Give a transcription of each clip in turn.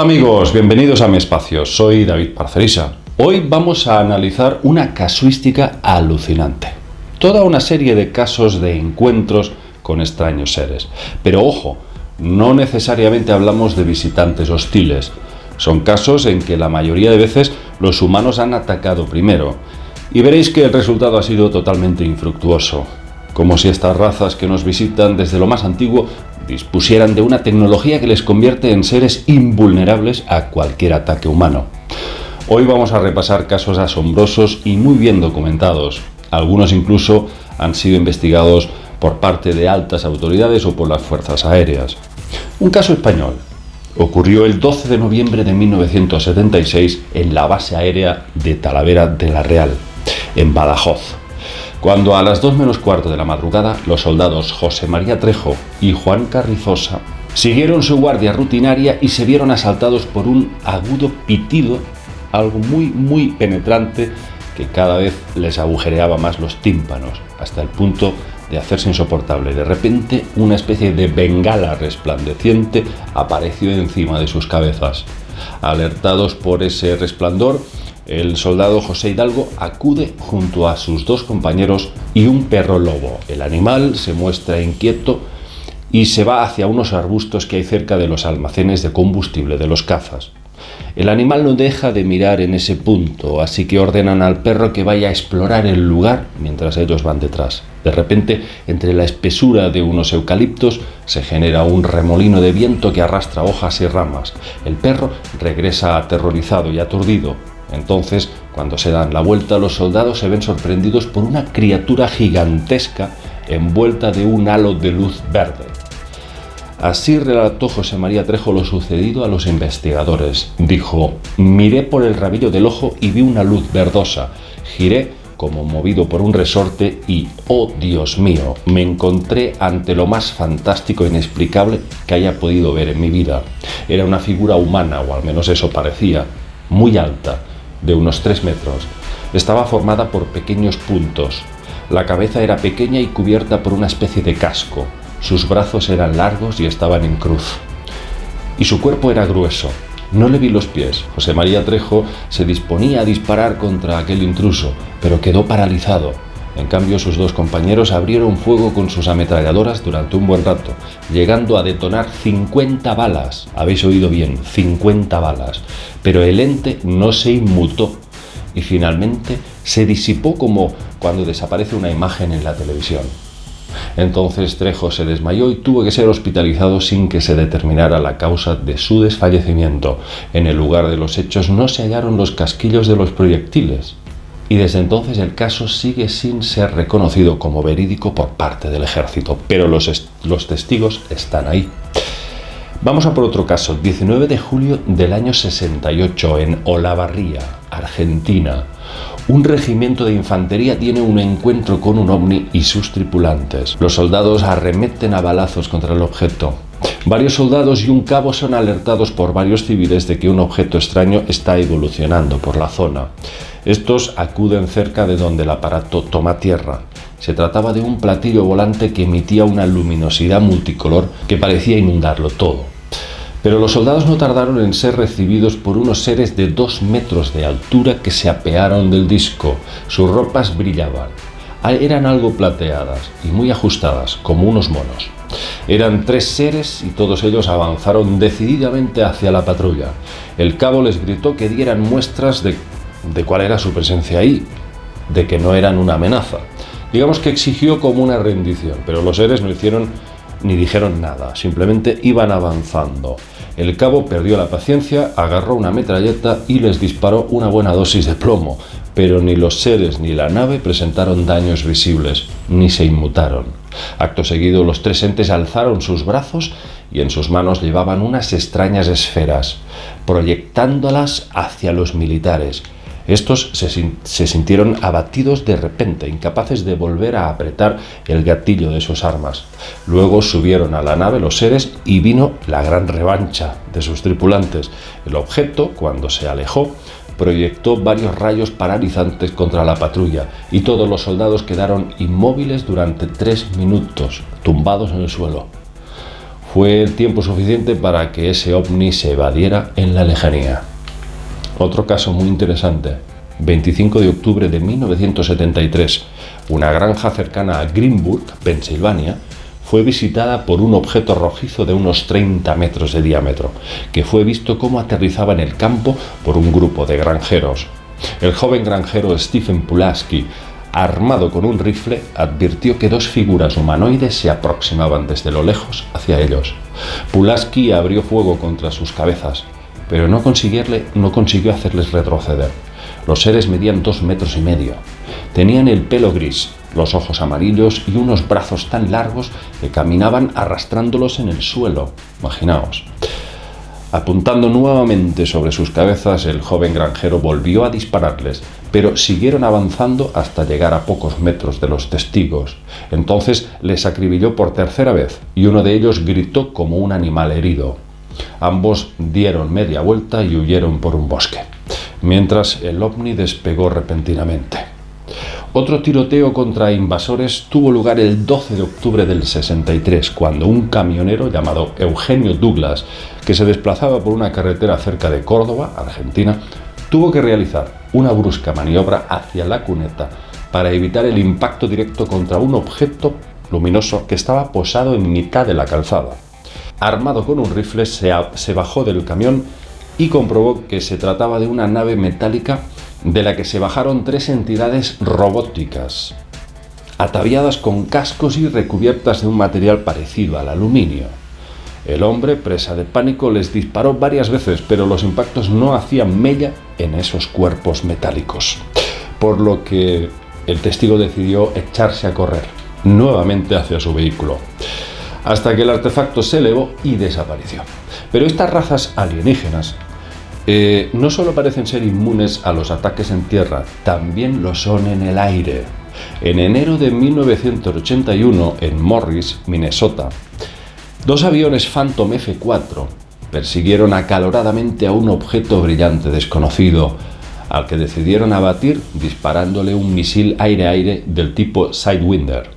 Hola amigos, bienvenidos a mi espacio, soy David Parcerisa. Hoy vamos a analizar una casuística alucinante. Toda una serie de casos de encuentros con extraños seres. Pero ojo, no necesariamente hablamos de visitantes hostiles. Son casos en que la mayoría de veces los humanos han atacado primero. Y veréis que el resultado ha sido totalmente infructuoso. Como si estas razas que nos visitan desde lo más antiguo dispusieran de una tecnología que les convierte en seres invulnerables a cualquier ataque humano. Hoy vamos a repasar casos asombrosos y muy bien documentados. Algunos incluso han sido investigados por parte de altas autoridades o por las fuerzas aéreas. Un caso español ocurrió el 12 de noviembre de 1976 en la base aérea de Talavera de la Real, en Badajoz, cuando a las 2 menos cuarto de la madrugada los soldados José María Trejo y Juan Carrizosa siguieron su guardia rutinaria y se vieron asaltados por un agudo pitido, algo muy penetrante que cada vez les agujereaba más los tímpanos, hasta el punto de hacerse insoportable. De repente, una especie de bengala resplandeciente apareció encima de sus cabezas. Alertados por ese resplandor, el soldado José Hidalgo acude junto a sus dos compañeros y un perro lobo. El animal se muestra inquieto y se va hacia unos arbustos que hay cerca de los almacenes de combustible de los cazas. El animal no deja de mirar en ese punto, así que ordenan al perro que vaya a explorar el lugar mientras ellos van detrás. De repente, entre la espesura de unos eucaliptos, se genera un remolino de viento que arrastra hojas y ramas. El perro regresa aterrorizado y aturdido. Entonces, cuando se dan la vuelta, los soldados se ven sorprendidos por una criatura gigantesca envuelta de un halo de luz verde. Así relató José María Trejo lo sucedido a los investigadores. Dijo: miré por el rabillo del ojo y vi una luz verdosa. Giré como movido por un resorte y, oh Dios mío, me encontré ante lo más fantástico e inexplicable que haya podido ver en mi vida. Era una figura humana, o al menos eso parecía, muy alta, de unos 3 metros. Estaba formada por pequeños puntos. La cabeza era pequeña y cubierta por una especie de casco. Sus brazos eran largos y estaban en cruz. Y su cuerpo era grueso. No le vi los pies. José María Trejo se disponía a disparar contra aquel intruso, pero quedó paralizado. En cambio, sus dos compañeros abrieron fuego con sus ametralladoras durante un buen rato, llegando a detonar 50 balas. Habéis oído bien, 50 balas. Pero el ente no se inmutó y finalmente se disipó como cuando desaparece una imagen en la televisión. Entonces Trejo se desmayó y tuvo que ser hospitalizado sin que se determinara la causa de su desfallecimiento. En el lugar de los hechos no se hallaron los casquillos de los proyectiles. Y desde entonces el caso sigue sin ser reconocido como verídico por parte del ejército, pero los testigos están ahí. Vamos a por otro caso. 19 de julio del año 68, en Olavarría, Argentina. Un regimiento de infantería tiene un encuentro con un ovni y sus tripulantes. Los soldados arremeten a balazos contra el objeto. Varios soldados y un cabo son alertados por varios civiles de que un objeto extraño está evolucionando por la zona. Estos acuden cerca de donde el aparato toma tierra. Se trataba de un platillo volante que emitía una luminosidad multicolor que parecía inundarlo todo. Pero los soldados no tardaron en ser recibidos por unos seres de 2 metros de altura que se apearon del disco. Sus ropas brillaban. Eran algo plateadas y muy ajustadas, como unos monos. Eran 3 seres y todos ellos avanzaron decididamente hacia la patrulla. El cabo les gritó que dieran muestras de cuál era su presencia ahí, de que no eran una amenaza. Digamos que exigió como una rendición, pero los seres no hicieron ni dijeron nada, simplemente iban avanzando. El cabo perdió la paciencia, agarró una metralleta y les disparó una buena dosis de plomo, pero ni los seres ni la nave presentaron daños visibles, ni se inmutaron. Acto seguido, los 3 entes alzaron sus brazos y en sus manos llevaban unas extrañas esferas, proyectándolas hacia los militares. Estos se sintieron abatidos de repente, incapaces de volver a apretar el gatillo de sus armas. Luego subieron a la nave los seres y vino la gran revancha de sus tripulantes. El objeto, cuando se alejó, proyectó varios rayos paralizantes contra la patrulla y todos los soldados quedaron inmóviles durante 3 minutos, tumbados en el suelo. Fue tiempo suficiente para que ese ovni se evadiera en la lejanía. Otro caso muy interesante. 25 de octubre de 1973, una granja cercana a Greenburg, Pensilvania, fue visitada por un objeto rojizo de unos 30 metros de diámetro, que fue visto cómo aterrizaba en el campo por un grupo de granjeros. El joven granjero Stephen Pulaski, armado con un rifle, advirtió que dos figuras humanoides se aproximaban desde lo lejos hacia ellos. Pulaski abrió fuego contra sus cabezas, pero no consiguió hacerles retroceder. Los seres medían 2,5 metros. Tenían el pelo gris, los ojos amarillos y unos brazos tan largos que caminaban arrastrándolos en el suelo. Imaginaos. Apuntando nuevamente sobre sus cabezas, el joven granjero volvió a dispararles, pero siguieron avanzando hasta llegar a pocos metros de los testigos. Entonces les acribilló por tercera vez y uno de ellos gritó como un animal herido. Ambos dieron media vuelta y huyeron por un bosque, mientras el ovni despegó repentinamente. Otro tiroteo contra invasores tuvo lugar el 12 de octubre del 63, cuando un camionero llamado Eugenio Douglas, que se desplazaba por una carretera cerca de Córdoba, Argentina, tuvo que realizar una brusca maniobra hacia la cuneta para evitar el impacto directo contra un objeto luminoso que estaba posado en mitad de la calzada. Armado con un rifle, se bajó del camión y comprobó que se trataba de una nave metálica de la que se bajaron 3 entidades robóticas, ataviadas con cascos y recubiertas de un material parecido al aluminio. El hombre, presa de pánico, les disparó varias veces, pero los impactos no hacían mella en esos cuerpos metálicos, por lo que el testigo decidió echarse a correr nuevamente hacia su vehículo, hasta que el artefacto se elevó y desapareció. Pero estas razas alienígenas no solo parecen ser inmunes a los ataques en tierra, también lo son en el aire. En enero de 1981, en Morris, Minnesota, 2 aviones Phantom F-4 persiguieron acaloradamente a un objeto brillante desconocido, al que decidieron abatir disparándole un misil aire-aire del tipo Sidewinder.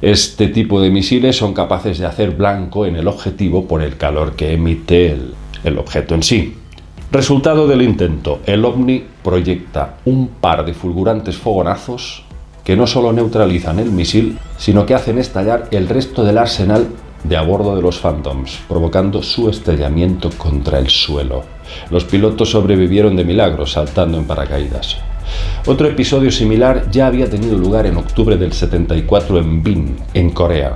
Este tipo de misiles son capaces de hacer blanco en el objetivo por el calor que emite el objeto en sí. Resultado del intento: el ovni proyecta un par de fulgurantes fogonazos que no solo neutralizan el misil, sino que hacen estallar el resto del arsenal de a bordo de los Phantoms, provocando su estrellamiento contra el suelo. Los pilotos sobrevivieron de milagro, saltando en paracaídas. Otro episodio similar ya había tenido lugar en octubre del 74 en Bin, en Corea,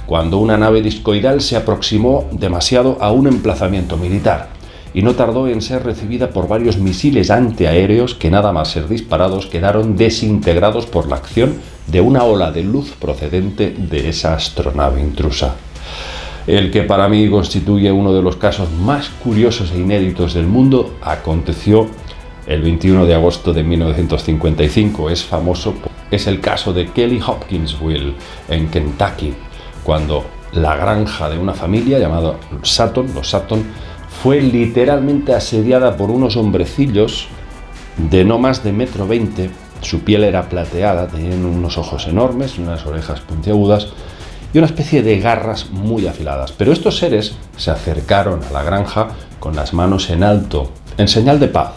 cuando una nave discoidal se aproximó demasiado a un emplazamiento militar y no tardó en ser recibida por varios misiles antiaéreos que, nada más ser disparados, quedaron desintegrados por la acción de una ola de luz procedente de esa astronave intrusa. El que para mí constituye uno de los casos más curiosos e inéditos del mundo aconteció el 21 de agosto de 1955. Es el caso de Kelly Hopkinsville, en Kentucky, cuando la granja de una familia llamada los Sutton, fue literalmente asediada por unos hombrecillos de no más de 1,20 m. Su piel era plateada, tenían unos ojos enormes, unas orejas puntiagudas y una especie de garras muy afiladas. Pero estos seres se acercaron a la granja con las manos en alto, en señal de paz.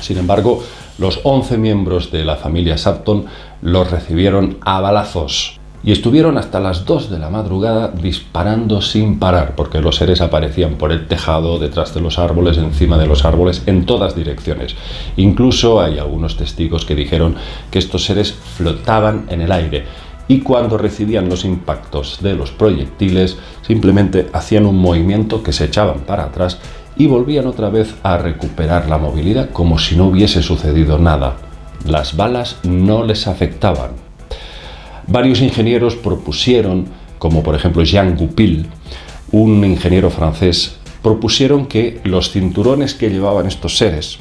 Sin embargo, los 11 miembros de la familia Sutton los recibieron a balazos y estuvieron hasta las 2 de la madrugada disparando sin parar, porque los seres aparecían por el tejado, detrás de los árboles, encima de los árboles, en todas direcciones. Incluso hay algunos testigos que dijeron que estos seres flotaban en el aire y cuando recibían los impactos de los proyectiles simplemente hacían un movimiento que se echaban para atrás y volvían otra vez a recuperar la movilidad como si no hubiese sucedido nada. Las balas no les afectaban. Varios ingenieros propusieron, como por ejemplo Jean Goupil, un ingeniero francés, propusieron que los cinturones que llevaban estos seres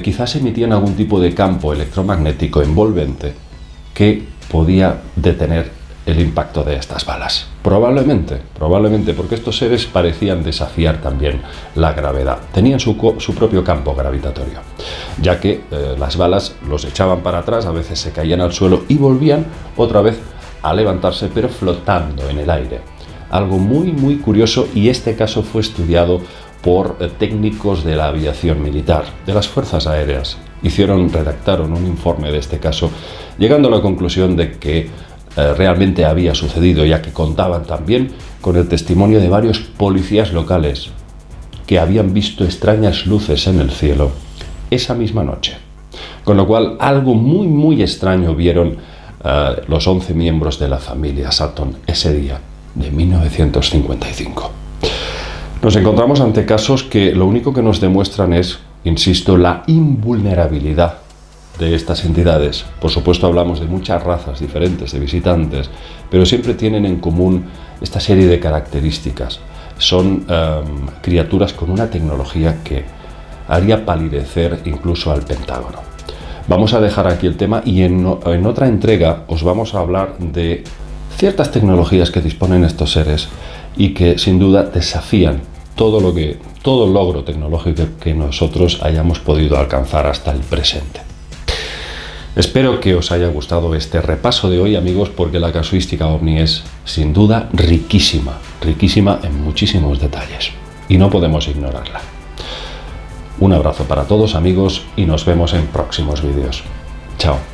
quizás emitían algún tipo de campo electromagnético envolvente que podía detener el impacto de estas balas. Probablemente, porque estos seres parecían desafiar también la gravedad. Tenían su propio campo gravitatorio, ya que las balas los echaban para atrás, a veces se caían al suelo y volvían otra vez a levantarse, pero flotando en el aire. algo muy curioso, y este caso fue estudiado por técnicos de la aviación militar, de las Fuerzas Aéreas. Redactaron un informe de este caso, llegando a la conclusión de que realmente había sucedido, ya que contaban también con el testimonio de varios policías locales que habían visto extrañas luces en el cielo esa misma noche. Con lo cual, algo muy extraño vieron los 11 miembros de la familia Sutton ese día de 1955. Nos encontramos ante casos que lo único que nos demuestran es, insisto, la invulnerabilidad de estas entidades. Por supuesto, hablamos de muchas razas diferentes de visitantes, pero siempre tienen en común esta serie de características. Son criaturas con una tecnología que haría palidecer incluso al Pentágono. Vamos a dejar aquí el tema, y en otra entrega os vamos a hablar de ciertas tecnologías que disponen estos seres y que sin duda desafían todo el logro tecnológico que nosotros hayamos podido alcanzar hasta el presente. Espero que os haya gustado este repaso de hoy, amigos, porque la casuística ovni es sin duda riquísima en muchísimos detalles y no podemos ignorarla. Un abrazo para todos, amigos, y nos vemos en próximos vídeos. Chao.